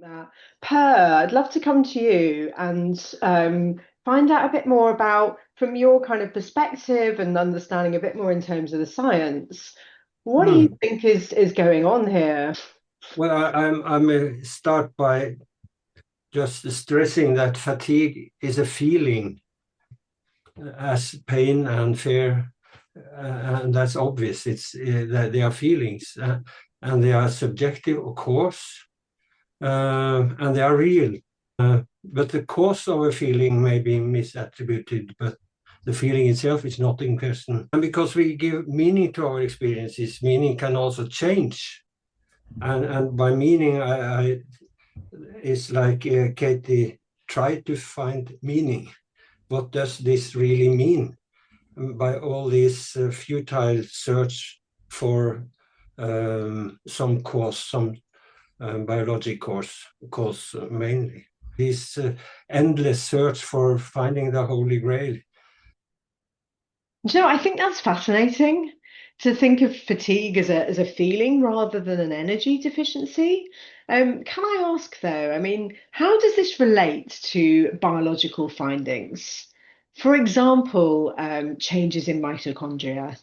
that. Per, I'd love to come to you and find out a bit more about, from your kind of perspective and understanding a bit more in terms of the science. What do you Hmm. think is going on here? Well, I may start by just stressing that fatigue is a feeling, as pain and fear, and that's obvious. It's that they are feelings, and they are subjective, of course, and they are real. But the cause of a feeling may be misattributed, but the feeling itself is not in question. And because we give meaning to our experiences, meaning can also change. And by meaning, it's like Katie tried to find meaning. What does this really mean? By all this futile search for some cause, some biologic cause mainly. This endless search for finding the Holy Grail. Do you know, I think that's fascinating to think of fatigue as a feeling rather than an energy deficiency. Can I ask though, I mean, how does this relate to biological findings? For example, changes in mitochondria.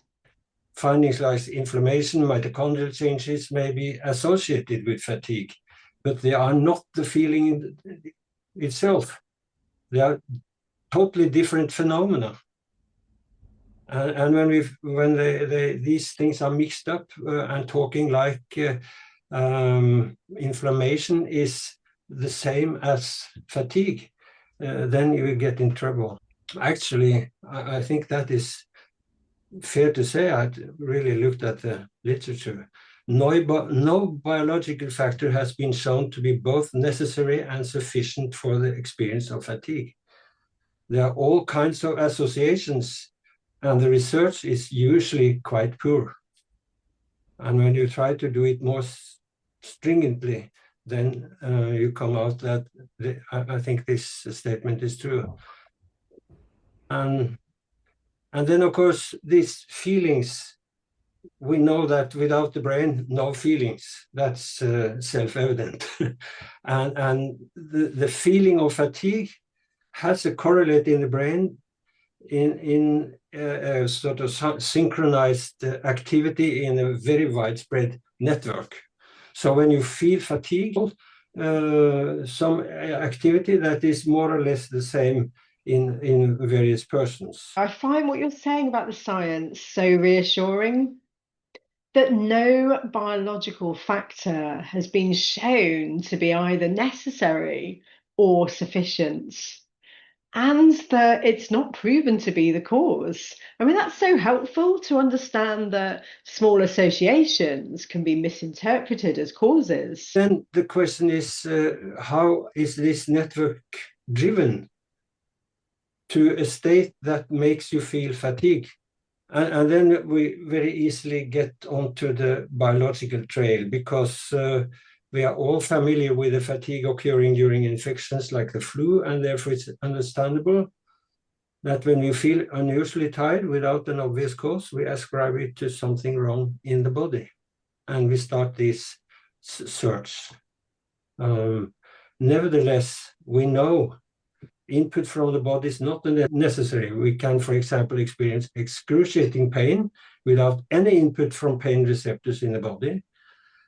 Findings like inflammation, mitochondrial changes may be associated with fatigue, but they are not the feeling itself. They are totally different phenomena. And when these things are mixed up and talking like inflammation is the same as fatigue, then you get in trouble. Actually, I think that is fair to say. I really looked at the literature. No biological factor has been shown to be both necessary and sufficient for the experience of fatigue. There are all kinds of associations, and the research is usually quite poor. And when you try to do it more stringently, then you come out that I think this statement is true. And then, of course, these feelings, we know that without the brain, no feelings. That's self-evident. and the feeling of fatigue has a correlate in the brain in a sort of synchronized activity in a very widespread network. So when you feel fatigue, some activity that is more or less the same in various persons. I find what you're saying about the science so reassuring that no biological factor has been shown to be either necessary or sufficient, and that it's not proven to be the cause. I mean, that's so helpful to understand that small associations can be misinterpreted as causes. Then the question is, how is this network driven to a state that makes you feel fatigue? And then we very easily get onto the biological trail, because we are all familiar with the fatigue occurring during infections like the flu, and therefore it's understandable that when we feel unusually tired without an obvious cause, we ascribe it to something wrong in the body, and we start this search. Nevertheless, we know input from the body is not necessary. We can, for example, experience excruciating pain without any input from pain receptors in the body.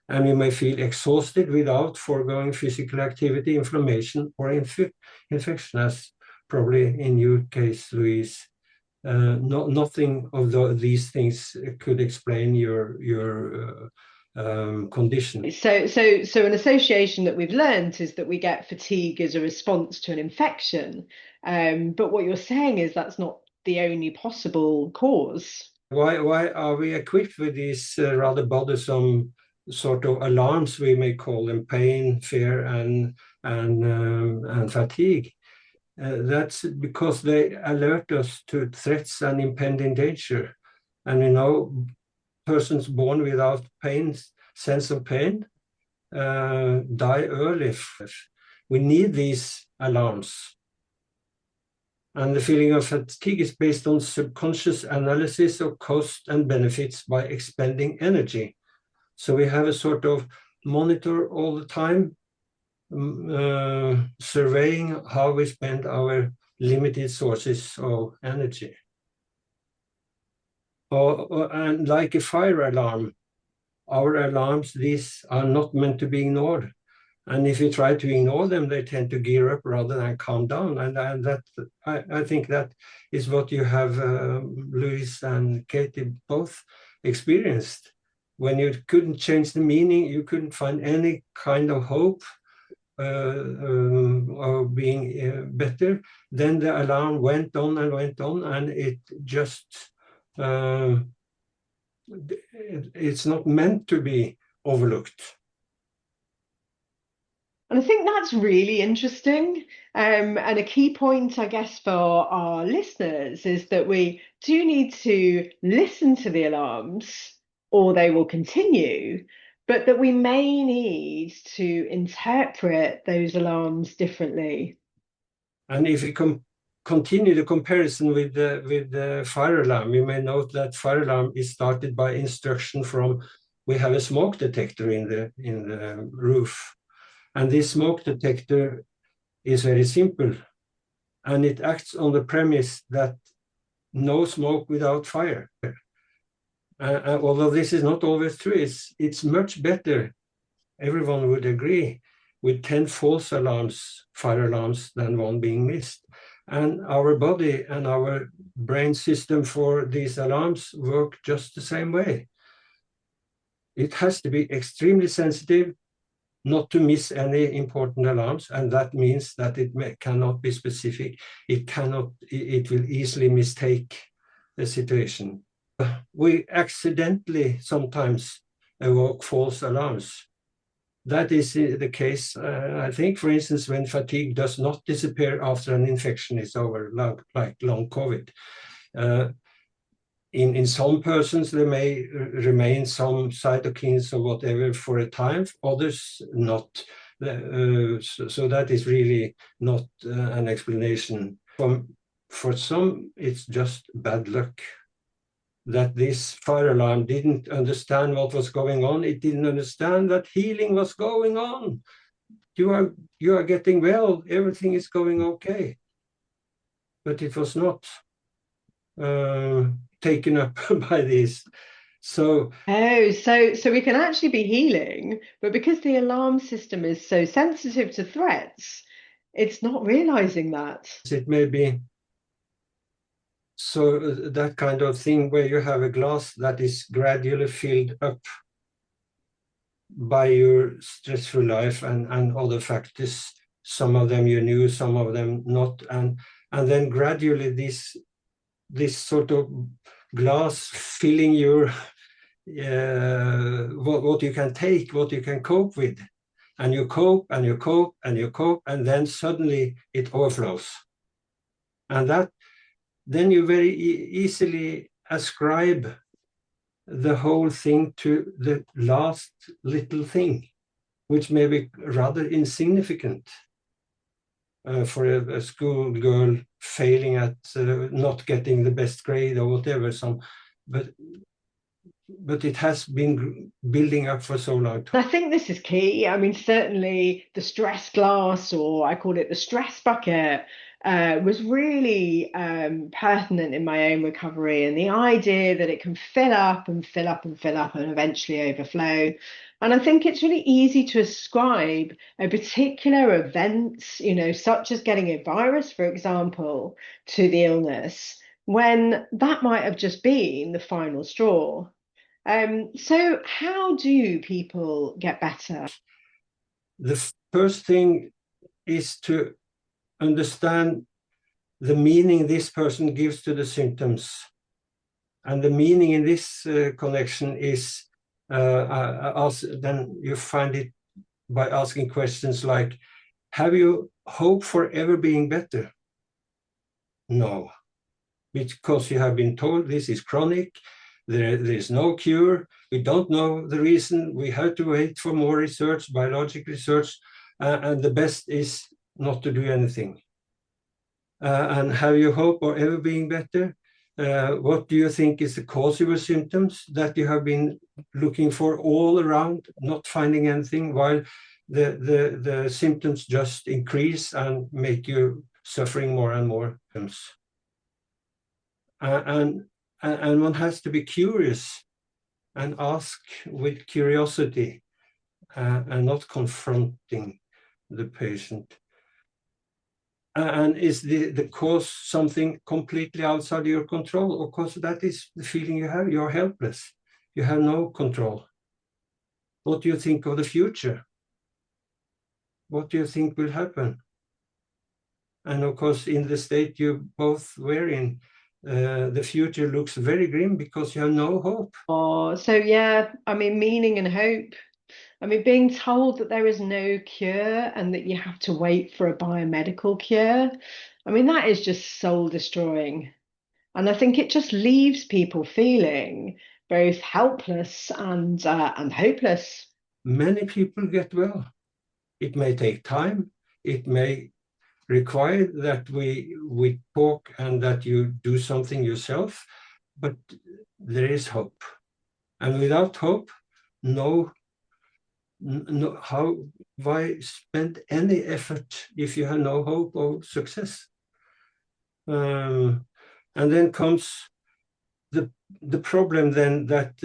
And we may feel exhausted without foregoing physical activity, inflammation, or infection, as probably in your case, Louise. Nothing of these things could explain your condition. So an association that we've learned is that we get fatigue as a response to an infection. But what you're saying is that's not the only possible cause. Why are we equipped with these rather bothersome sort of alarms, we may call them, pain, fear, and fatigue? That's because they alert us to threats and impending danger. And we know persons born without sense of pain, die early. We need these alarms. And the feeling of fatigue is based on subconscious analysis of cost and benefits by expending energy. So we have a sort of monitor all the time surveying how we spend our limited sources of energy. And like a fire alarm, our alarms, these are not meant to be ignored. And if you try to ignore them, they tend to gear up rather than calm down. And that I think that is what you have, Louise and Katie, both experienced. When you couldn't change the meaning, you couldn't find any kind of hope of being better, then the alarm went on, and it just it's not meant to be overlooked. And I think that's really interesting. And a key point, I guess, for our listeners is that we do need to listen to the alarms or they will continue, but that we may need to interpret those alarms differently. And if you continue the comparison with the fire alarm, you may note that fire alarm is started by instruction from, we have a smoke detector in the roof. And this smoke detector is very simple, and it acts on the premise that no smoke without fire. Although this is not always true, it's much better, everyone would agree, with 10 false alarms, fire alarms, than one being missed. And our body and our brain system for these alarms work just the same way. It has to be extremely sensitive not to miss any important alarms, and that means that it cannot be specific. It will easily mistake the situation. We accidentally sometimes evoke false alarms. That is the case, I think, for instance, when fatigue does not disappear after an infection is over, like long COVID. In some persons, there may remain some cytokines or whatever for a time, others not. So that is really not an explanation. For some, it's just bad luck that this fire alarm didn't understand what was going on. It didn't understand that healing was going on. You are getting well. Everything is going okay. But it was not taken up by this. So we can actually be healing, but because the alarm system is so sensitive to threats, it's not realizing that. It may be so that kind of thing where you have a glass that is gradually filled up by your stressful life and other factors. Some of them you knew, some of them not, and then gradually this sort of glass filling your what you can take, what you can cope with, and you cope and you cope and you cope, and then suddenly it overflows, and that then you very easily ascribe the whole thing to the last little thing, which may be rather insignificant. For a school girl failing at not getting the best grade or whatever, but it has been building up for so long. I think this is key. I mean, certainly the stress glass, or I call it the stress bucket, was really pertinent in my own recovery, and the idea that it can fill up and fill up and fill up and eventually overflow. And I think it's really easy to ascribe a particular event, such as getting a virus, for example, to the illness, when that might have just been the final straw. So how do people get better? The first thing is to understand the meaning this person gives to the symptoms. And the meaning in this connection is, then you find it by asking questions like, have you hope for ever being better? No, because you have been told this is chronic, there is no cure, we don't know the reason, we have to wait for more research, biological research, and the best is not to do anything. And have you hope of ever being better? What do you think is the cause of your symptoms that you have been looking for all around, not finding anything, while the symptoms just increase and make you suffering more and more. And one has to be curious and ask with curiosity, and not confronting the patient. And is the cause something completely outside your control? Of course, that is the feeling you have. You're helpless. You have no control. What do you think of the future? What do you think will happen? And of course, in the state you both were in, the future looks very grim because you have no hope. Oh, so yeah, I mean, meaning and hope. I mean, being told that there is no cure and that you have to wait for a biomedical cure, I mean, that is just soul destroying. And I think it just leaves people feeling both helpless and hopeless. Many people get well. It may take time. It may require that we talk and that you do something yourself, but there is hope. And without hope, why spend any effort if you have no hope of success? And then comes the problem then that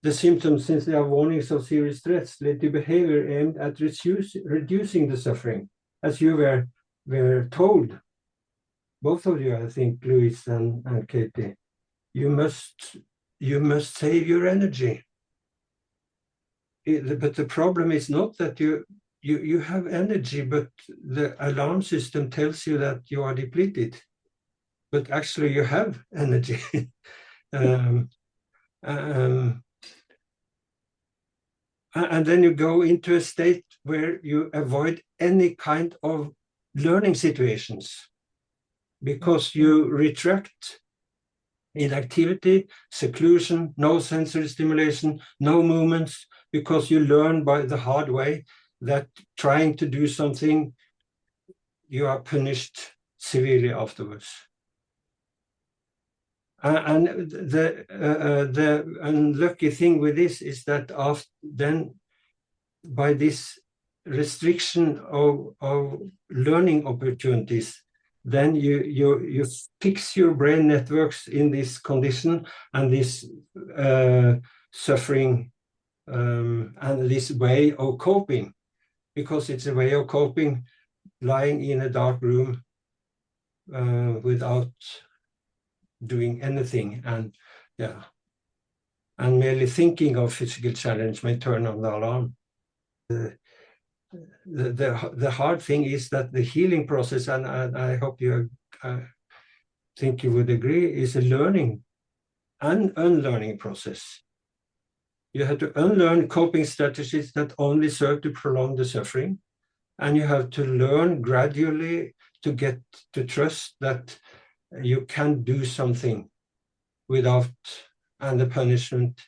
the symptoms, since they are warnings of serious threats, lead to behavior aimed at reducing the suffering, as you were told, both of you, I think, Louise and Katie. You must save your energy. But the problem is not that you have energy, but the alarm system tells you that you are depleted. But actually, you have energy. And then you go into a state where you avoid any kind of learning situations because you retract inactivity, seclusion, no sensory stimulation, no movements, because you learn by the hard way that trying to do something, you are punished severely afterwards. And the unlucky thing with this is that then by this restriction of learning opportunities, then you fix your brain networks in this condition and this suffering and this way of coping, because it's a way of coping lying in a dark room without doing anything, and merely thinking of physical challenge may turn on the alarm. The hard thing is that the healing process, and I hope you think you would agree, is a learning and unlearning process. You have to unlearn coping strategies that only serve to prolong the suffering, and you have to learn gradually to get to trust that you can do something without, and the punishment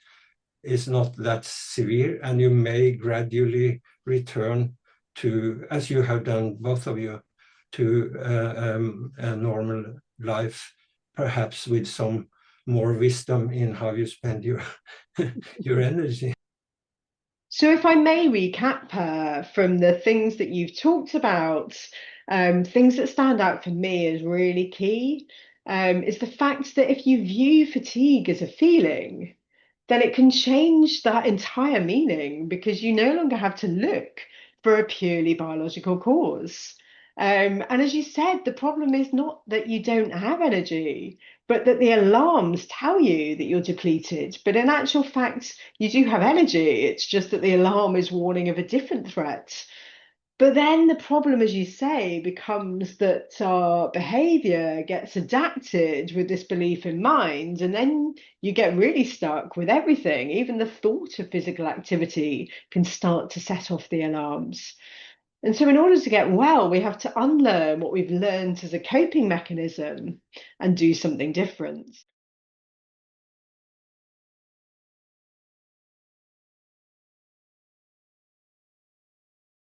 is not that severe, and you may gradually return to, as you have done, both of you, to a normal life, perhaps with some more wisdom in how you spend your your energy. So, if I may recap from the things that you've talked about, things that stand out for me as really key is the fact that if you view fatigue as a feeling, then it can change that entire meaning because you no longer have to look for a purely biological cause. And as you said, the problem is not that you don't have energy, but that the alarms tell you that you're depleted. But in actual fact, you do have energy. It's just that the alarm is warning of a different threat. But then the problem, as you say, becomes that our behavior gets adapted with this belief in mind. And then you get really stuck with everything. Even the thought of physical activity can start to set off the alarms. And so, in order to get well, we have to unlearn what we've learned as a coping mechanism and do something different.